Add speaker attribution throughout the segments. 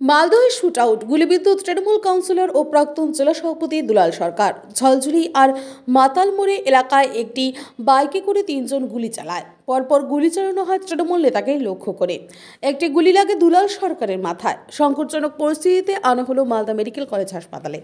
Speaker 1: মালদহে shoot out, গুলিবিদ্ধ Trinamool councillor ও প্রাক্তন জেলা সভাপতি দুলাল সরকার। ঝলঝুলি আর মাতালমোড়ে এলাকায় একটি বাইকে করে তিনজন গুলি চালায়। পরপর গুলি চালানো হয় তৃণমূল নেতাকে লক্ষ্য করে। একটি গুলি লাগে দুলাল সরকারের মাথায়। সংকটজনক পরিস্থিতিতে আনা হলো মালদা মেডিকেল কলেজ হাসপাতালে।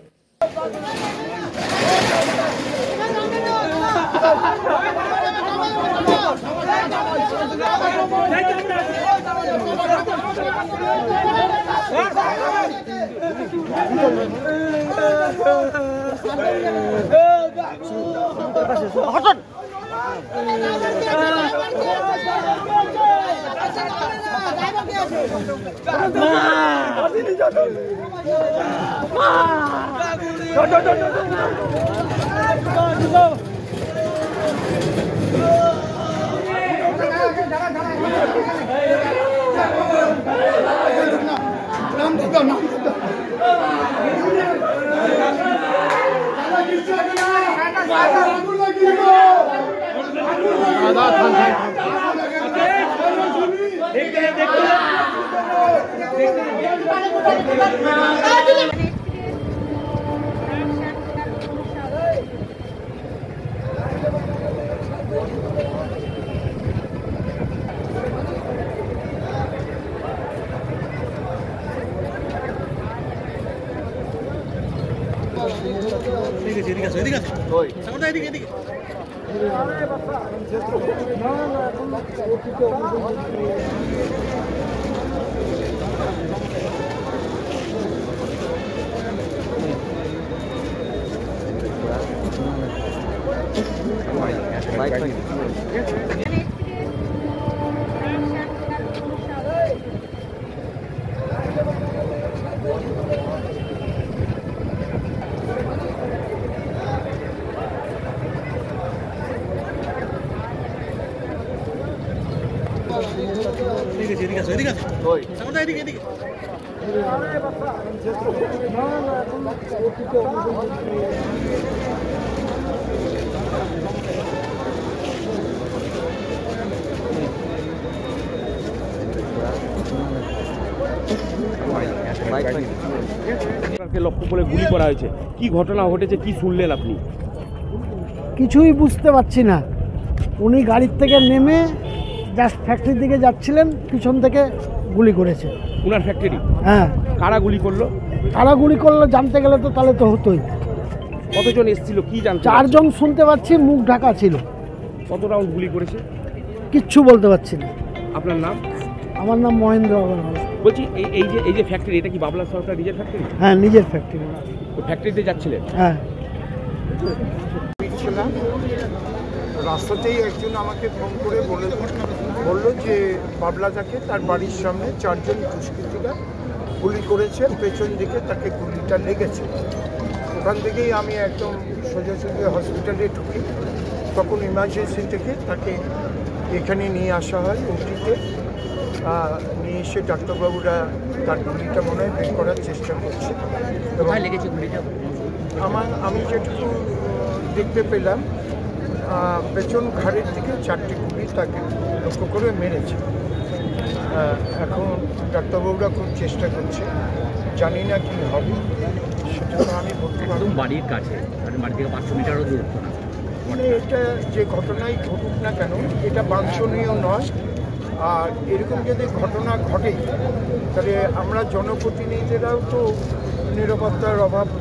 Speaker 2: লক্ষ্য করে গুলি করা হয়েছে। কি ঘটনা ঘটেছে, কি শুনলেন আপনি?
Speaker 3: কিছুই বুঝতে পারছি না। উনি গাড়ির থেকে নেমে জাস্ট ফ্যাক্টরির দিকে যাচ্ছিলেন, পিছন থেকে গুলি করেছে।
Speaker 2: উনার ফ্যাক্টরি?
Speaker 3: হ্যাঁ।
Speaker 2: কারা গুলি করলো?
Speaker 3: কারা গুলি করলো জানতে গেলে তো তাহলে তো হতোই।
Speaker 2: কতজন এসেছিল কি জানতে?
Speaker 3: 4 জন শুনতে পাচ্ছি, মুখ ঢাকা ছিল।
Speaker 2: কত রাউন্ড গুলি করেছে
Speaker 3: কিচ্ছু বলতে পারছি না।
Speaker 2: আপনার নাম?
Speaker 3: আমার নাম মহেন্দ্র আগরওয়াল।
Speaker 2: বলছি এই যে ফ্যাক্টরি, এটা কি বাবলা সরকার নিজের ফ্যাক্টরি?
Speaker 3: হ্যাঁ, নিজের ফ্যাক্টরি।
Speaker 2: তো ফ্যাক্টরিতে যাচ্ছিলেন?
Speaker 3: হ্যাঁ।
Speaker 4: রাস্তাতেই একজন আমাকে ফোন করে বললো যে বাবলাদাকে তার বাড়ির সামনে 4 জন দুষ্কৃতীরা গুলি করেছে, পেছন দিকে তাকে গুলিটা লেগেছে। ওখান থেকেই আমি একদম সোজাসুজি হসপিটালে ঢুকি। তখন ইমার্জেন্সি থেকে তাকে এখানে নিয়ে আসা হয় ওটিতে। নিয়ে এসে ডাক্তারবাবুরা তার গুলিটা মনে হয় বের করার চেষ্টা করছে। আমি যেটুকু দেখতে পেলাম, পেছন ঘাড়ের দিকে 4টি গুলি তাকে লক্ষ্য করে মেরেছে। এখন ডাক্তারবাবুরা খুব চেষ্টা করছে, জানি না কি হবে সেটা তো আমি বলতে পারব।
Speaker 5: বাড়ির কাছে, বাড়ি থেকে 500 মিটারও দূরত্ব না।
Speaker 4: মানে এটা যে ঘটনাই ঘটুক না কেন, এটা বাঞ্ছনীয় নয়। আর এরকম যদি ঘটনা ঘটে তাহলে আমরা জনপ্রতিনিধিরাও তো নিরাপত্তার অভাবে